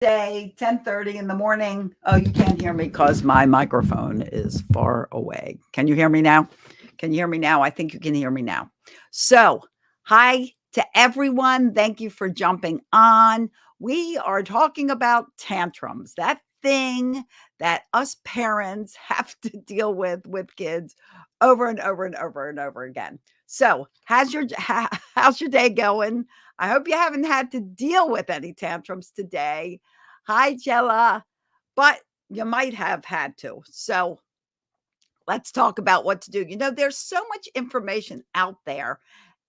Day, 10:30 in the morning. Oh, you can't hear me because my microphone is far away. Can you hear me now? Can you hear me now? I think you can hear me now. So, hi to everyone. Thank you for jumping on. We are talking about tantrums, that thing that us parents have to deal with kids over and over and over and over again. So, how's your day going? I hope you haven't had to deal with any tantrums today. Hi, Jella. But you might have had to. So let's talk about what to do. There's so much information out there,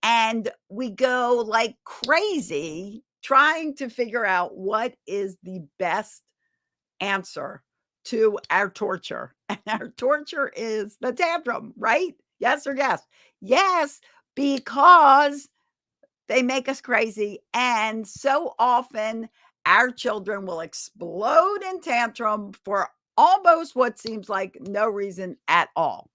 and we go like crazy trying to figure out what is the best answer to our torture. And our torture is the tantrum, right? Yes or yes? Yes, because they make us crazy. And so often our children will explode in tantrum for almost what seems like no reason at all.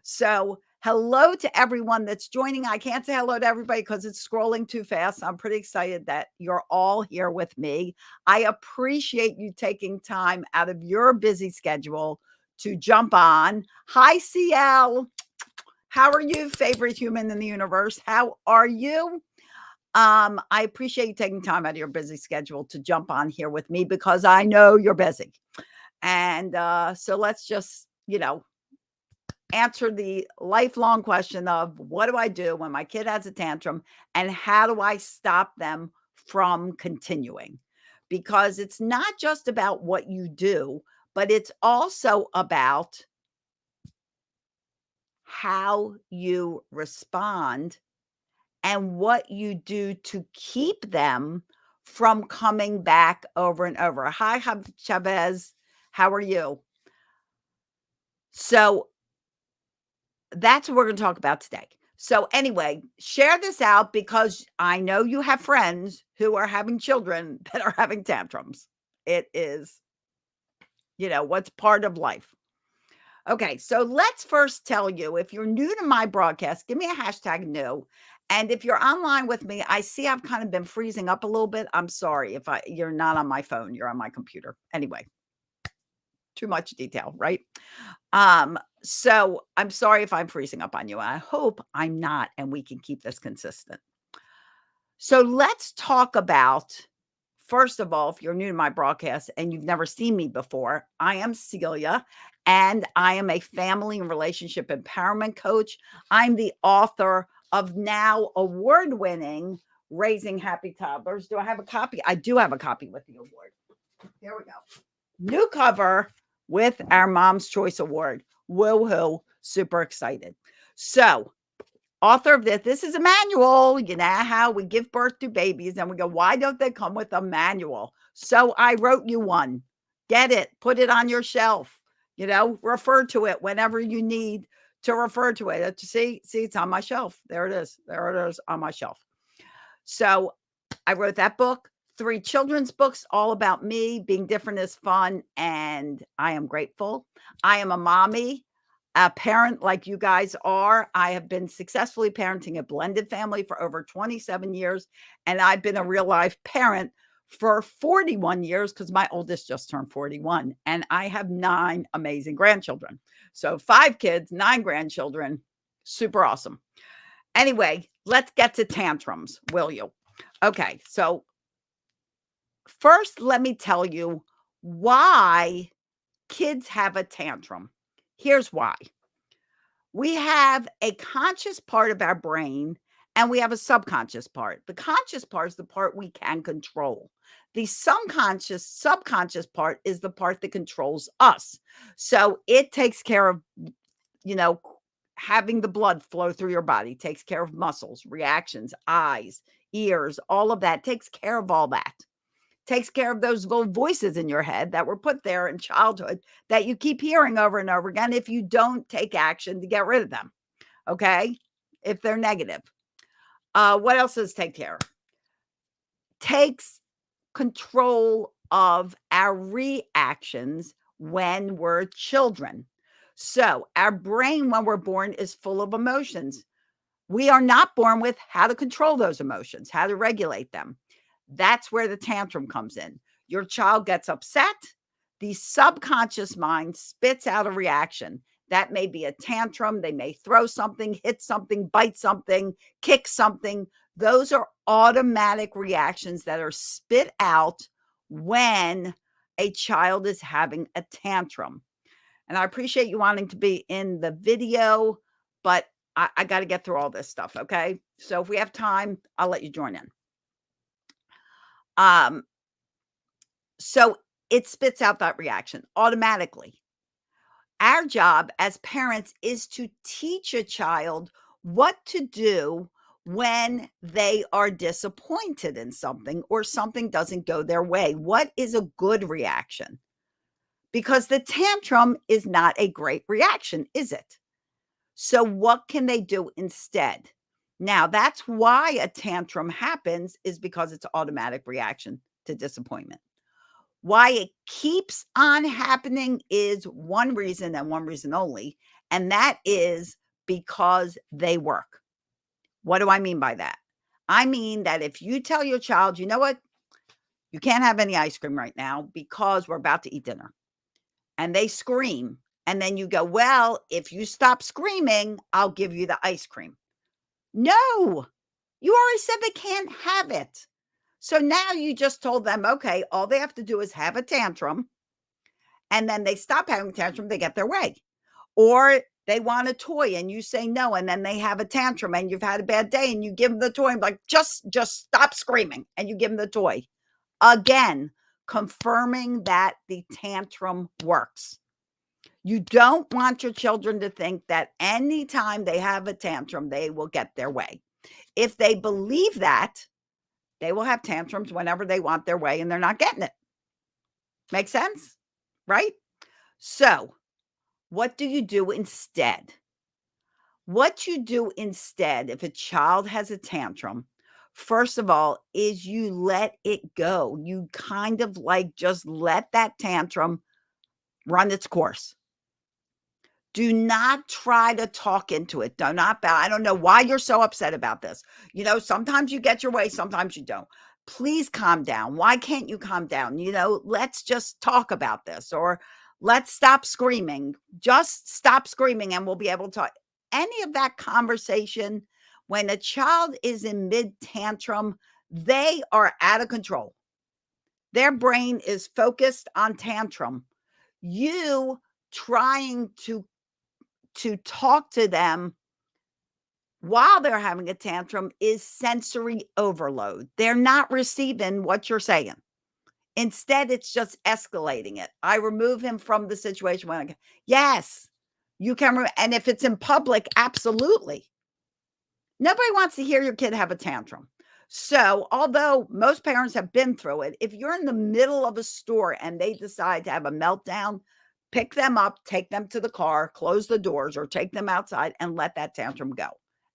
So, hello to everyone that's joining. I can't say hello to everybody because it's scrolling too fast. I'm pretty excited that you're all here with me. I appreciate you taking time out of your busy schedule to jump on. Hi, CL. How are you, favorite human in the universe? How are you? I appreciate you taking time out of your busy schedule to jump on here with me because I know you're busy. And so let's just, answer the lifelong question of what do I do when my kid has a tantrum and how do I stop them from continuing? Because it's not just about what you do, but it's also about how you respond and what you do to keep them from coming back over and over. Hi, Chavez. How are you? So that's what we're going to talk about today. So, anyway, share this out because I know you have friends who are having children that are having tantrums. It is, what's part of life. Okay, so let's first tell you if you're new to my broadcast, give me a hashtag new. And if you're online with me, I see I've kind of been freezing up a little bit. I'm sorry if you're not on my phone, you're on my computer. Anyway, too much detail, right? So I'm sorry if I'm freezing up on you. I hope I'm not, and we can keep this consistent. So let's talk about, first of all, if you're new to my broadcast and you've never seen me before, I am Celia and I am a family and relationship empowerment coach. I'm the author of now award-winning Raising Happy Toddlers. Do I have a copy? I do have a copy with the award. Here we go. New cover with our Mom's Choice Award. Woohoo. Super excited. So, author of this is a manual. You know how we give birth to babies and we go, why don't they come with a manual? So I wrote you one. Get it, put it on your shelf, refer to it whenever you need to refer to it. See, it's on my shelf. There it is. There it is on my shelf. So I wrote that book, 3 children's books, all about me. Being different is fun, and I am grateful. I am a mommy, a parent like you guys are. I have been successfully parenting a blended family for over 27 years, and I've been a real life parent for 41 years because my oldest just turned 41, and I have 9 amazing grandchildren. So 5 kids, 9 grandchildren, super awesome. Anyway, let's get to tantrums, will you? Okay, so first, let me tell you why kids have a tantrum. Here's why. We have a conscious part of our brain and we have a subconscious part. The conscious part is the part we can control. The subconscious part is the part that controls us. So it takes care of, you know, having the blood flow through your body, takes care of muscles, reactions, eyes, ears, all of that, takes care of all that. Takes care of those little voices in your head that were put there in childhood that you keep hearing over and over again if you don't take action to get rid of them. Okay? If they're negative. What else does take care of? Takes control of our reactions when we're children. So, our brain, when we're born, is full of emotions. We are not born with how to control those emotions, how to regulate them. That's where the tantrum comes in. Your child gets upset. The subconscious mind spits out a reaction. That may be a tantrum. They may throw something, hit something, bite something, kick something. Those are automatic reactions that are spit out when a child is having a tantrum. And I appreciate you wanting to be in the video, but I got to get through all this stuff. Okay. So if we have time, I'll let you join in. Um, so it spits out that reaction automatically. Our job as parents is to teach a child what to do when they are disappointed in something or something doesn't go their way. What is a good reaction? Because the tantrum is not a great reaction, is it? So, what can they do instead? Now, that's why a tantrum happens, is because it's automatic reaction to disappointment. Why it keeps on happening is one reason and one reason only, and that is because they work. What do I mean by that? I mean that if you tell your child, you know what, you can't have any ice cream right now because we're about to eat dinner, and they scream, and then you go, well, if you stop screaming, I'll give you the ice cream. No, you already said they can't have it. So now you just told them, okay, all they have to do is have a tantrum, and then they stop having a tantrum, they get their way. Or they want a toy and you say no, and then they have a tantrum and you've had a bad day and you give them the toy and like, just stop screaming, and you give them the toy. Again, confirming that the tantrum works. You don't want your children to think that anytime they have a tantrum, they will get their way. If they believe that, they will have tantrums whenever they want their way and they're not getting it. Make sense? Right? So, what do you do instead? What you do instead, if a child has a tantrum, first of all, is you let it go. You kind of like just let that tantrum run its course. Do not try to talk into it. Do not bow. I don't know why you're so upset about this. You know, sometimes you get your way, sometimes you don't. Please calm down. Why can't you calm down? You know, let's just talk about this, or let's stop screaming. Just stop screaming and we'll be able to talk. Any of that conversation, when a child is in mid tantrum, they are out of control. Their brain is focused on tantrum. You trying to talk to them while they're having a tantrum is sensory overload. They're not receiving what you're saying. Instead, it's just escalating it. I remove him from the situation when I go, yes, you can. And if it's in public, absolutely. Nobody wants to hear your kid have a tantrum. So, although most parents have been through it, if you're in the middle of a store and they decide to have a meltdown, pick them up, take them to the car, close the doors, or take them outside and let that tantrum go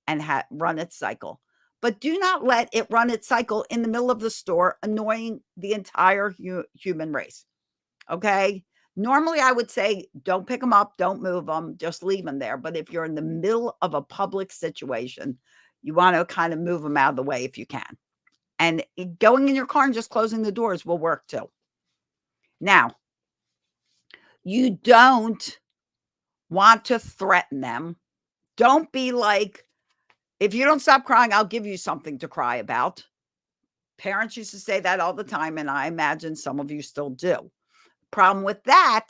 and run its cycle. But do not let it run its cycle in the middle of the store, annoying the entire human race. Okay? Normally, I would say don't pick them up, don't move them, just leave them there. But if you're in the middle of a public situation, you want to kind of move them out of the way if you can. And going in your car and just closing the doors will work too. Now, you don't want to threaten them. Don't be like, if you don't stop crying, I'll give you something to cry about. Parents used to say that all the time, and I imagine some of you still do. Problem with that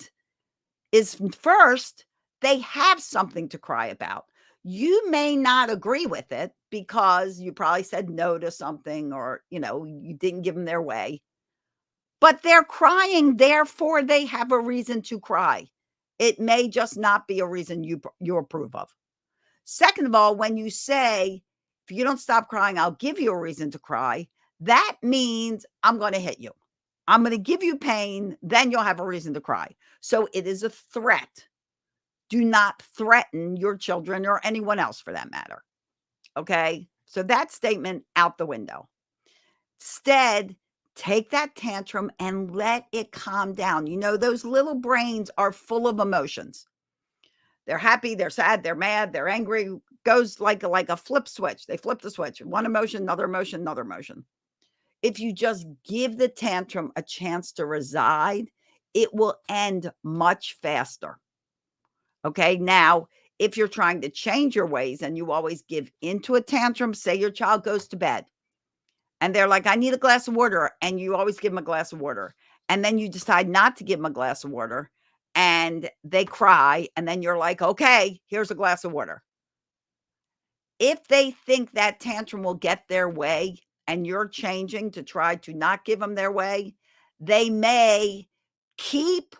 is, first, they have something to cry about. You may not agree with it because you probably said no to something, or, you know, you didn't give them their way. But they're crying, therefore they have a reason to cry. It may just not be a reason you approve of. Second of all, when you say, if you don't stop crying, I'll give you a reason to cry, that means I'm going to hit you. I'm going to give you pain, then you'll have a reason to cry. So it is a threat. Do not threaten your children or anyone else for that matter. Okay? So that statement out the window. Instead, take that tantrum and let it calm down. You know, those little brains are full of emotions. They're happy, they're sad, they're mad, they're angry. Goes like a flip switch. They flip the switch. One emotion, another emotion, another emotion. If you just give the tantrum a chance to reside, it will end much faster. Okay. Now, if you're trying to change your ways and you always give into a tantrum, say your child goes to bed and they're like, I need a glass of water. And you always give them a glass of water. And then you decide not to give them a glass of water and they cry. And then you're like, okay, here's a glass of water. If they think that tantrum will get their way and you're changing to try to not give them their way, they may keep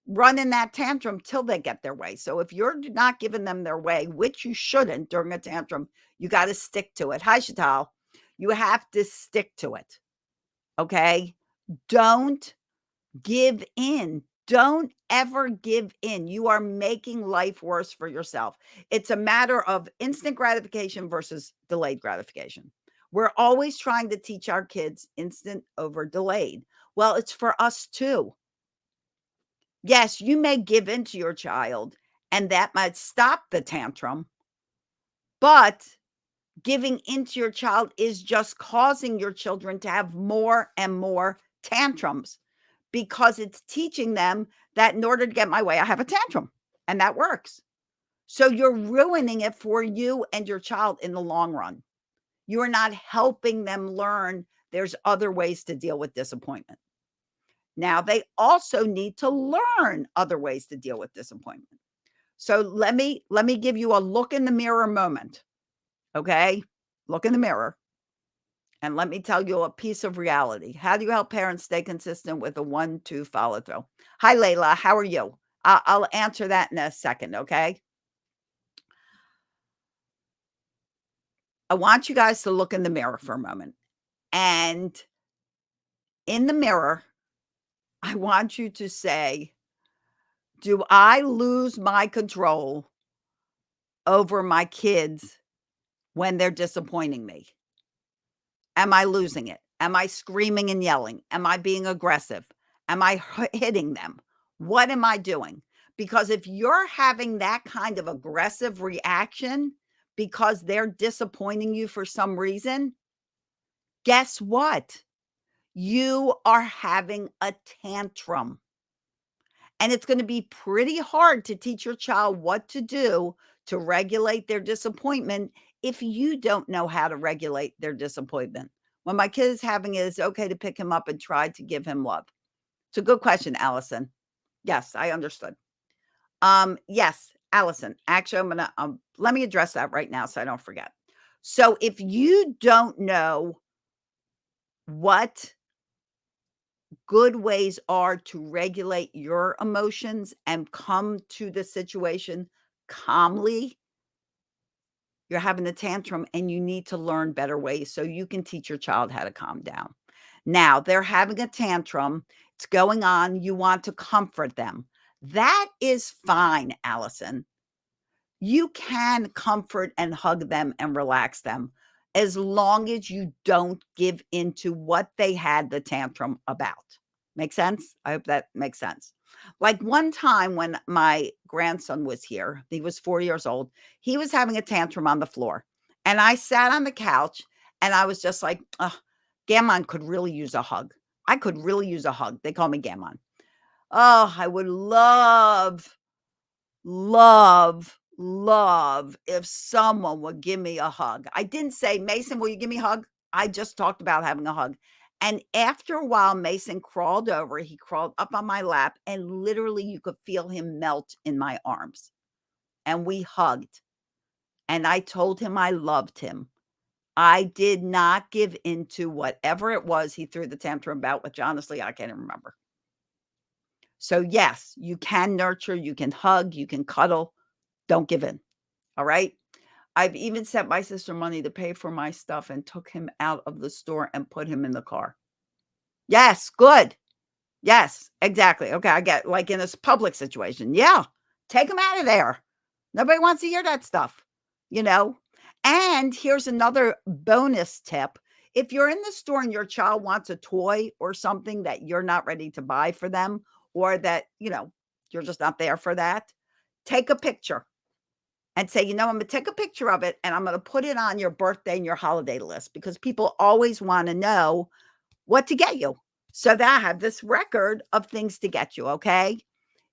running that tantrum till they get their way. So if you're not giving them their way, which you shouldn't during a tantrum, you got to stick to it. Hi, Chantal. You have to stick to it. Okay. Don't give in. Don't ever give in. You are making life worse for yourself. It's a matter of instant gratification versus delayed gratification. We're always trying to teach our kids instant over delayed. Well, it's for us too. Yes, you may give in to your child and that might stop the tantrum, but giving into your child is just causing your children to have more and more tantrums because it's teaching them that in order to get my way, I have a tantrum and that works. So you're ruining it for you and your child in the long run. You are not helping them learn there's other ways to deal with disappointment. Now, they also need to learn other ways to deal with disappointment. So let me give you a look in the mirror moment. Okay? Look in the mirror. And let me tell you a piece of reality. How do you help parents stay consistent with a 1-2 follow through? Hi, Layla. How are you? I'll answer that in a second. Okay. I want you guys to look in the mirror for a moment. And in the mirror, I want you to say, do I lose my control over my kids when they're disappointing me? Am I losing it? Am I screaming and yelling? Am I being aggressive? Am I hitting them? What am I doing? Because if you're having that kind of aggressive reaction because they're disappointing you for some reason, guess what? You are having a tantrum. And it's going to be pretty hard to teach your child what to do to regulate their disappointment if you don't know how to regulate their disappointment. When my kid is having it, it's okay to pick him up and try to give him love. It's a good question, Allison. Yes, I understood. Yes, Allison. Actually, I'm gonna let me address that right now so I don't forget. So if you don't know what good ways are to regulate your emotions and come to the situation calmly, you're having a tantrum and you need to learn better ways so you can teach your child how to calm down. Now, they're having a tantrum, it's going on, you want to comfort them. That is fine, Allison. You can comfort and hug them and relax them as long as you don't give into what they had the tantrum about. Make sense? I hope that makes sense. Like one time when my grandson was here, he was 4 years old, he was having a tantrum on the floor. And I sat on the couch and I was just like, "Ugh, Gammon could really use a hug. I could really use a hug." They call me Gammon. Oh, I would love if someone would give me a hug. I didn't say, "Mason, will you give me a hug?" I just talked about having a hug. And after a while, Mason crawled over, he crawled up on my lap, and literally you could feel him melt in my arms. And we hugged. And I told him I loved him. I did not give into whatever it was he threw the tantrum about, which honestly, I can't even remember. So yes, you can nurture, you can hug, you can cuddle. Don't give in. All right. I've even sent my sister money to pay for my stuff and took him out of the store and put him in the car. Yes, good. Yes, exactly. Okay, I get like in a public situation. Yeah, take him out of there. Nobody wants to hear that stuff, you know? And here's another bonus tip. If you're in the store and your child wants a toy or something that you're not ready to buy for them, or that, you're just not there for that, take a picture and say, I'm going to take a picture of it and I'm going to put it on your birthday and your holiday list because people always want to know what to get you. So that I have this record of things to get you. Okay.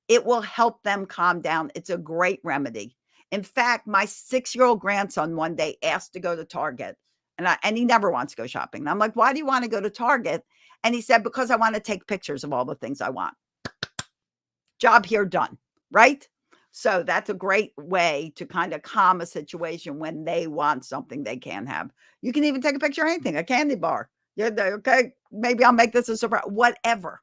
It will help them calm down. It's a great remedy. In fact, my 6-year-old grandson one day asked to go to Target and he never wants to go shopping. And I'm like, why do you want to go to Target? And he said, because I want to take pictures of all the things I want. Job here done, right? So that's a great way to kind of calm a situation when they want something they can't have. You can even take a picture of anything, a candy bar. Yeah, okay, maybe I'll make this a surprise, whatever.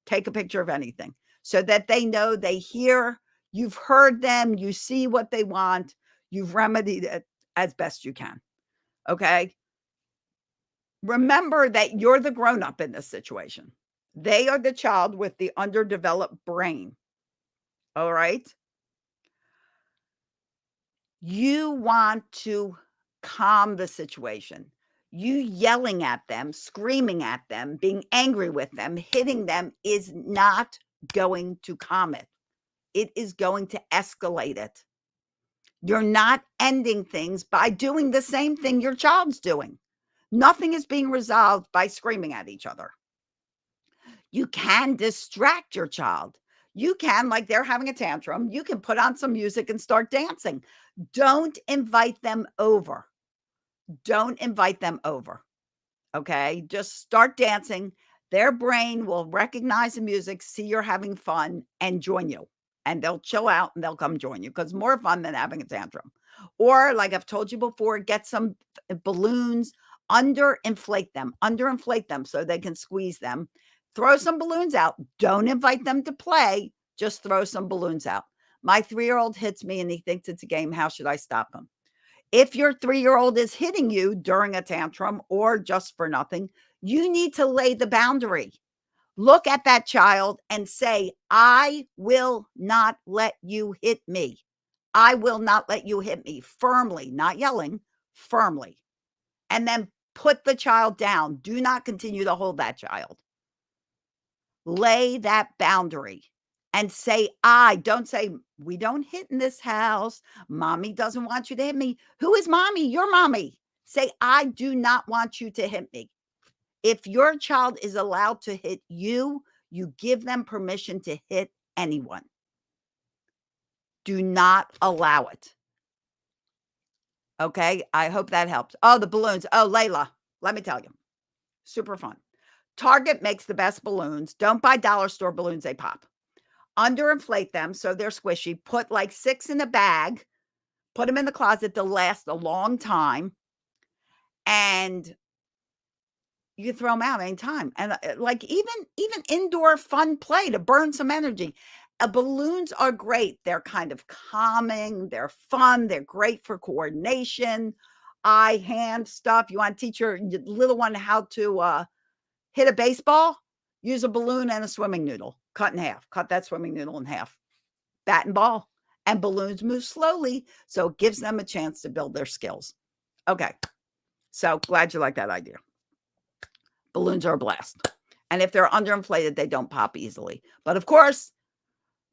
Take a picture of anything so that they know, they hear, you've heard them, you see what they want, you've remedied it as best you can. Okay. Remember that you're the grown up in this situation. They are the child with the underdeveloped brain. All right. You want to calm the situation. You yelling at them, screaming at them, being angry with them, hitting them is not going to calm it. It is going to escalate it. You're not ending things by doing the same thing your child's doing. Nothing is being resolved by screaming at each other. You can distract your child. You can, like they're having a tantrum, you can put on some music and start dancing. Don't invite them over. Don't invite them over. Okay. Just start dancing. Their brain will recognize the music, see you're having fun, and join you. And they'll chill out and they'll come join you because more fun than having a tantrum. Or, like I've told you before, get some balloons, underinflate them so they can squeeze them. Throw some balloons out. Don't invite them to play. Just throw some balloons out. My 3-year-old hits me and he thinks it's a game. How should I stop him? If your 3-year-old is hitting you during a tantrum or just for nothing, you need to lay the boundary. Look at that child and say, I will not let you hit me. I will not let you hit me firmly, not yelling, firmly. And then put the child down. Do not continue to hold that child. Lay that boundary and say, don't say, we don't hit in this house. Mommy doesn't want you to hit me. Who is mommy? Your mommy. Say, I do not want you to hit me. If your child is allowed to hit you, you give them permission to hit anyone. Do not allow it. Okay. I hope that helps. Oh, the balloons. Oh, Layla, let me tell you, super fun. Target makes the best balloons. Don't buy dollar store balloons. They pop. Underinflate them so they're squishy. Put like 6 in a bag. Put them in the closet. They'll last a long time. And you throw them out anytime. And like even indoor fun play to burn some energy. Balloons are great. They're kind of calming. They're fun. They're great for coordination, eye, hand stuff. You want to teach your little one how to hit a baseball? Use a balloon and a swimming noodle. Cut in half. Cut that swimming noodle in half. Bat and ball. And balloons move slowly, so it gives them a chance to build their skills. Okay. So glad you like that idea. Balloons are a blast. And if they're underinflated, they don't pop easily. But of course,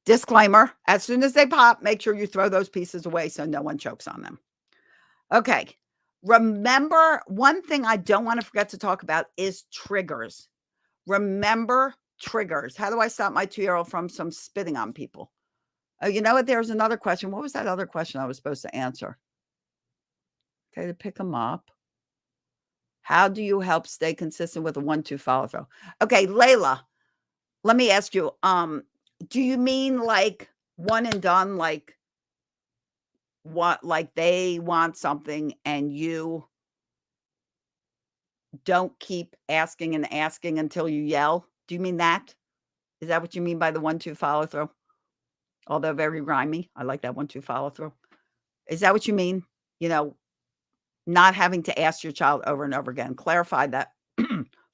disclaimer, as soon as they pop, make sure you throw those pieces away so no one chokes on them. Okay. Remember, one thing I don't want to forget to talk about is triggers. Remember triggers. How do I stop my 2-year-old from some spitting on people? Oh, you know what? There's another question. What was that other question I was supposed to answer? Okay, to pick them up. How do you help stay consistent with a 1-2 follow through? Okay, Layla, let me ask you, do you mean like one and done, like what, like they want something and you don't keep asking and asking until you yell? Do you mean that? Is that what you mean by the 1-2 follow through? Although very rhymey. I like that 1-2 follow through. Is that what you mean? Not having to ask your child over and over again. Clarify that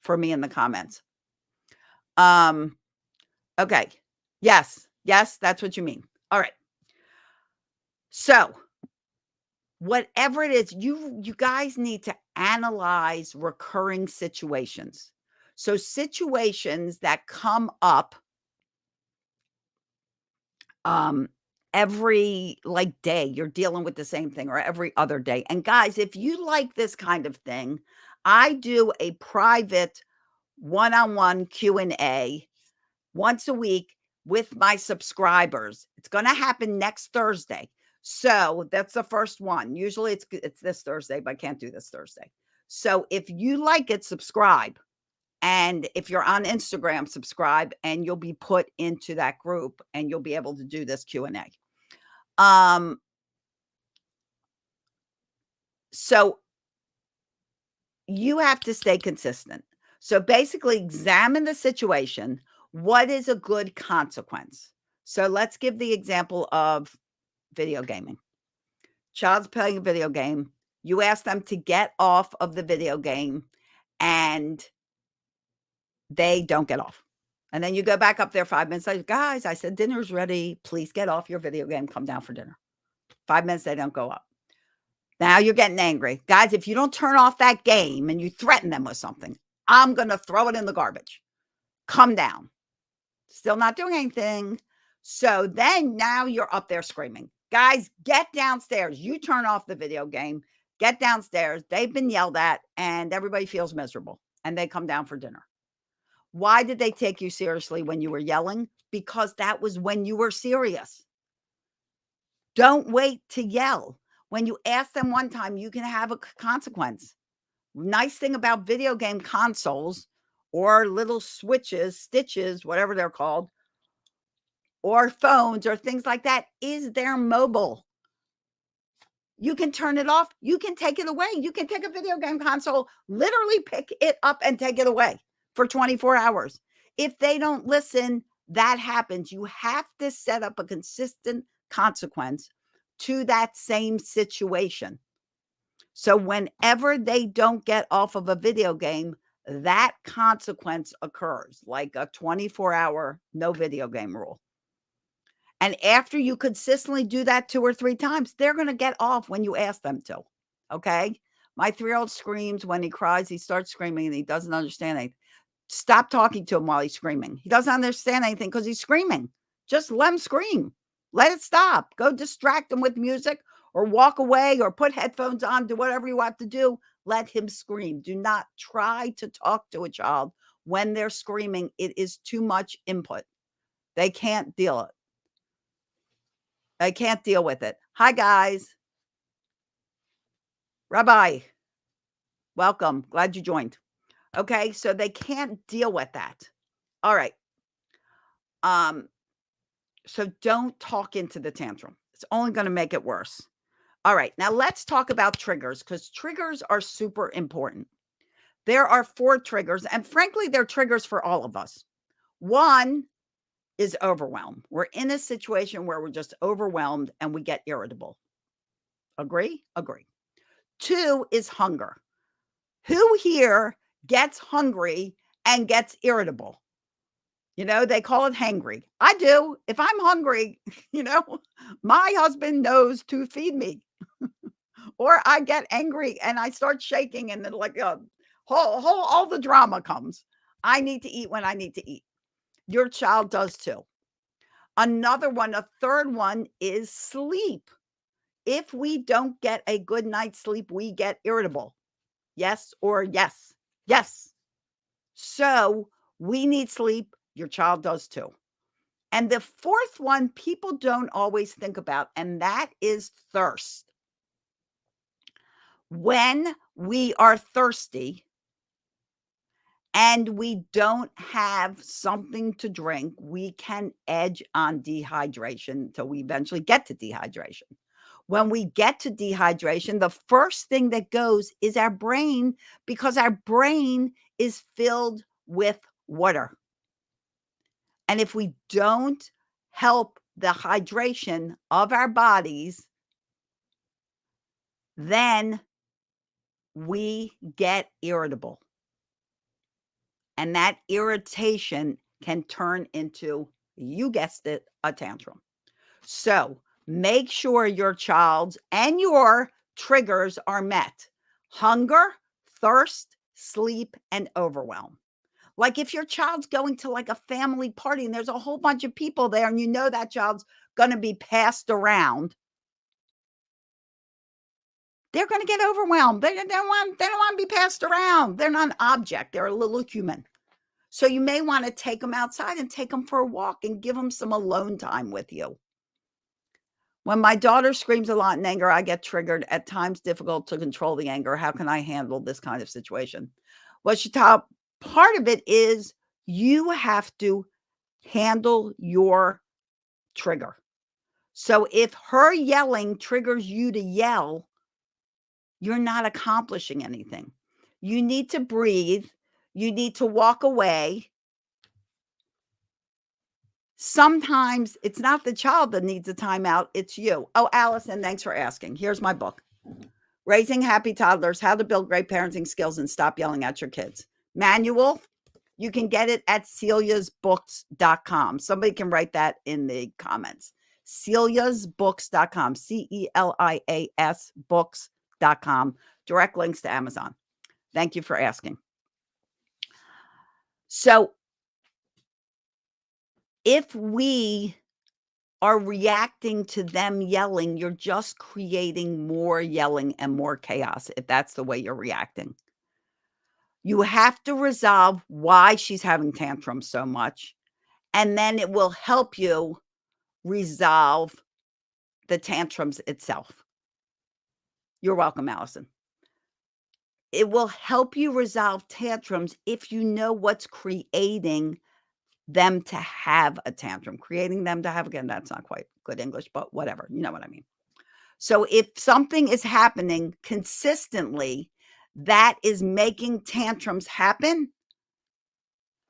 for me in the comments. Okay. Yes, that's what you mean. All right. So, whatever it is, you guys need to analyze recurring situations. So, situations that come up every, like, day you're dealing with the same thing or every other day. And guys, if you like this kind of thing, I do a private one-on-one Q&A once a week with my subscribers. It's gonna happen next Thursday. So, that's the first one. Usually it's this Thursday, but I can't do this Thursday. So, if you like it, subscribe. And if you're on Instagram, subscribe, and you'll be put into that group, and you'll be able to do this Q&A. Um, so you have to stay consistent. So basically examine the situation. What is a good consequence? So let's give the example of video gaming. Child's playing a video game. You ask them to get off of the video game and they don't get off. And then you go back up there 5 minutes later, guys, I said, dinner's ready. Please get off your video game. Come down for dinner. 5 minutes, they don't go up. Now you're getting angry. Guys, if you don't turn off that game and you threaten them with something, I'm going to throw it in the garbage. Come down. Still not doing anything. So then now you're up there screaming. Guys, get downstairs. You turn off the video game. Get downstairs. They've been yelled at and everybody feels miserable and they come down for dinner. Why did they take you seriously when you were yelling? Because that was when you were serious. Don't wait to yell. When you ask them one time, you can have a consequence. Nice thing about video game consoles or little switches, stitches, whatever they're called, or phones or things like that is they're mobile. You can turn it off. You can take it away. You can take a video game console, literally pick it up and take it away for 24 hours. If they don't listen, that happens. You have to set up a consistent consequence to that same situation. So whenever they don't get off of a video game, that consequence occurs, like a 24-hour no video game rule. And after you consistently do that 2 or 3 times, they're going to get off when you ask them to. Okay? My 3-year-old screams when he cries. He starts screaming and he doesn't understand anything. Stop talking to him while he's screaming. He doesn't understand anything because he's screaming. Just let him scream. Let it stop. Go distract him with music or walk away or put headphones on. Do whatever you have to do. Let him scream. Do not try to talk to a child when they're screaming. It is too much input. They can't deal it. They can't deal with it. Hi, guys. Rabbi. Welcome. Glad you joined. Okay, so they can't deal with that. All right. So don't talk into the tantrum. It's only going to make it worse. All right, now let's talk about triggers because triggers are super important. There are 4 triggers, and frankly, they're triggers for all of us. One is overwhelm. We're in a situation where we're just overwhelmed and we get irritable. Agree? Agree. 2 is hunger. Who here gets hungry and gets irritable? You know, they call it hangry. I do. If I'm hungry, my husband knows to feed me. Or I get angry and I start shaking and then like all the drama comes. I need to eat when I need to eat. Your child does too. Another one, a third one is sleep. If we don't get a good night's sleep, we get irritable. Yes or yes. Yes. So we need sleep. Your child does too. And the fourth one people don't always think about, and that is thirst. When we are thirsty and we don't have something to drink, we can edge on dehydration until we eventually get to dehydration. When we get to dehydration, the first thing that goes is our brain because our brain is filled with water. And if we don't help the hydration of our bodies, then we get irritable. And that irritation can turn into, you guessed it, a tantrum. So make sure your child's and your triggers are met. Hunger, thirst, sleep, and overwhelm. Like, if your child's going to, like, a family party and there's a whole bunch of people there and you know that child's gonna be passed around, they're gonna get overwhelmed. They don't wanna be passed around. They're not an object, they're a little human. So you may wanna take them outside and take them for a walk and give them some alone time with you. When my daughter screams a lot in anger, I get triggered, at times difficult to control the anger. How can I handle this kind of situation? Well, Shatab, part of it is you have to handle your trigger. So if her yelling triggers you to yell, you're not accomplishing anything. You need to breathe. You need to walk away. Sometimes it's not the child that needs a timeout, it's you. Oh, Allison, thanks for asking. Here's my book, Raising Happy Toddlers, How to Build Great Parenting Skills and Stop Yelling at Your Kids. Manual, you can get it at celiasbooks.com. Somebody can write that in the comments. celiasbooks.com, CELIAS books.com. Direct links to Amazon. Thank you for asking. So if we are reacting to them yelling, you're just creating more yelling and more chaos if that's the way you're reacting. You have to resolve why she's having tantrums so much, and then it will help you resolve the tantrums itself. You're welcome, Allison. It will help you resolve tantrums if you know what's creating them to have a tantrum. Creating them to have, again, that's not quite good English, but whatever, you know what I mean. So if something is happening consistently that is making tantrums happen,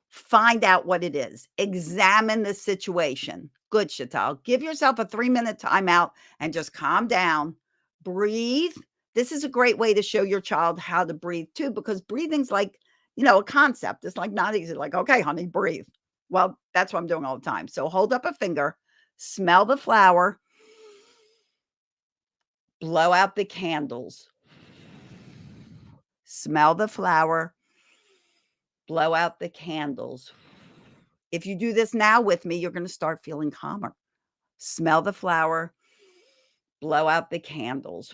find out what it is. Examine the situation. Good, Chantal. Give yourself a 3-minute timeout and just calm down. Breathe. This is a great way to show your child how to breathe too, because breathing's like, a concept. It's like not easy. Like, okay, honey, breathe. Well, that's what I'm doing all the time. So hold up a finger, smell the flower, blow out the candles. Smell the flower, blow out the candles. If you do this now with me, you're going to start feeling calmer. Smell the flower, blow out the candles.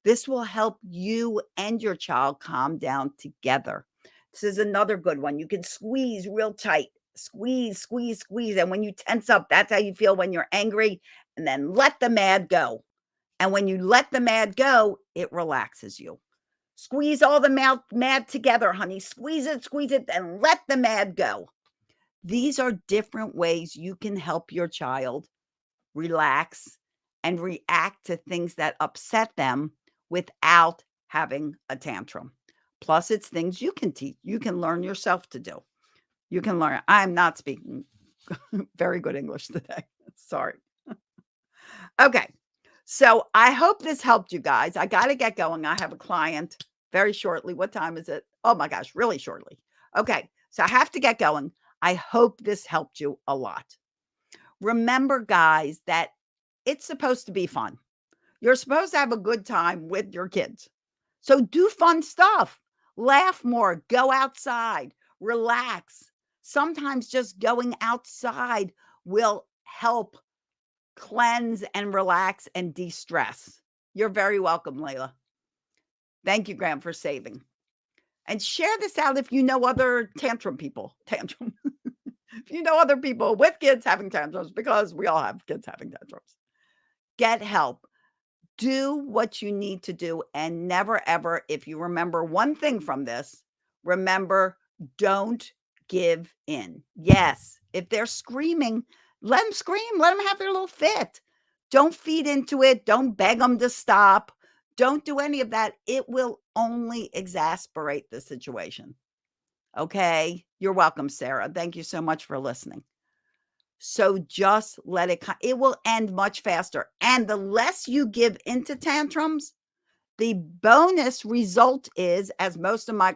This will help you and your child calm down together. This is another good one. You can squeeze real tight. Squeeze, squeeze, squeeze. And when you tense up, that's how you feel when you're angry. And then let the mad go. And when you let the mad go, it relaxes you. Squeeze all the mad together, honey. Squeeze it, and let the mad go. These are different ways you can help your child relax and react to things that upset them without having a tantrum. Plus, it's things you can teach. You can learn yourself to do. You can learn. I'm not speaking very good English today. Sorry. Okay. So I hope this helped you guys. I got to get going. I have a client very shortly. What time is it? Oh my gosh, really shortly. Okay. So I have to get going. I hope this helped you a lot. Remember, guys, that it's supposed to be fun. You're supposed to have a good time with your kids. So do fun stuff. Laugh more. Go outside. Relax. Sometimes just going outside will help cleanse and relax and de-stress. You're very welcome, Layla. Thank you, Graham, for saving. And share this out if you know other tantrum people. Tantrum. If you know other people with kids having tantrums, because we all have kids having tantrums. Get help. Do what you need to do. And never, ever, if you remember one thing from this, remember, don't give in. Yes, if they're screaming, let them scream. Let them have their little fit. Don't feed into it. Don't beg them to stop. Don't do any of that. It will only exasperate the situation. Okay? You're welcome, Sarah. Thank you so much for listening. So just let it will end much faster. And the less you give into tantrums, the bonus result is, as most of my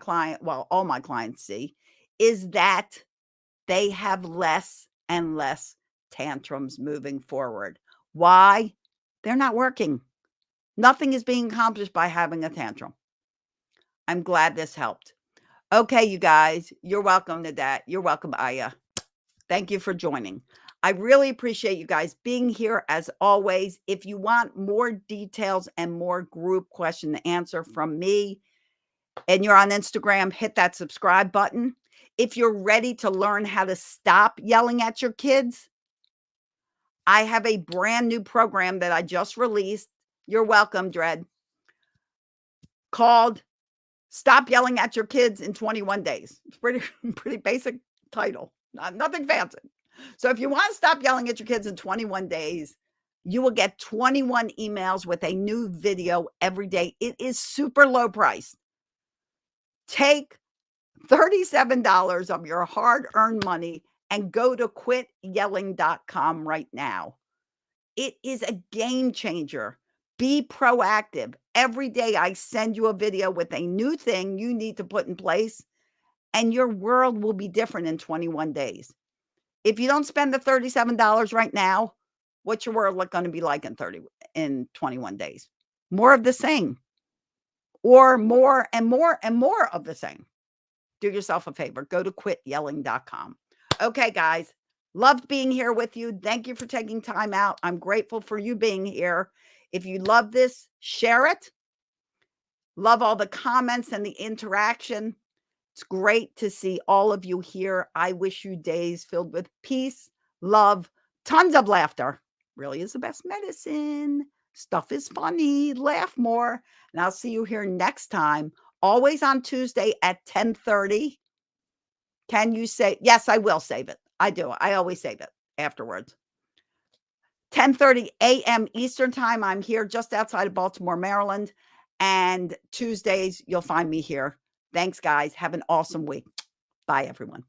all my clients see, is that they have less and less tantrums moving forward. Why? They're not working. Nothing is being accomplished by having a tantrum. I'm glad this helped. Okay, you guys, you're welcome to that. You're welcome, Aya. Thank you for joining. I really appreciate you guys being here as always. If you want more details and more group question and answer from me and you're on Instagram, hit that subscribe button. If you're ready to learn how to stop yelling at your kids, I have a brand new program that I just released. You're welcome, Dread. Called Stop Yelling at Your Kids in 21 Days. It's pretty basic title. Nothing fancy. So if you want to stop yelling at your kids in 21 days, you will get 21 emails with a new video every day. It is super low price. Take $37 of your hard-earned money and go to quityelling.com right now. It is a game changer. Be proactive. Every day I send you a video with a new thing you need to put in place, and your world will be different in 21 days. If you don't spend the $37 right now, what's your world going to be like in 21 days? More of the same, or more and more and more of the same. Do yourself a favor. Go to quityelling.com. Okay, guys. Loved being here with you. Thank you for taking time out. I'm grateful for you being here. If you love this, share it. Love all the comments and the interaction. It's great to see all of you here. I wish you days filled with peace, love, tons of laughter. Really is the best medicine. Stuff is funny. Laugh more. And I'll see you here next time. Always on Tuesday at 10:30. Can you say, yes, I will save it. I do. I always save it afterwards. 10:30 a.m. Eastern time. I'm here just outside of Baltimore, Maryland. And Tuesdays, you'll find me here. Thanks, guys. Have an awesome week. Bye, everyone.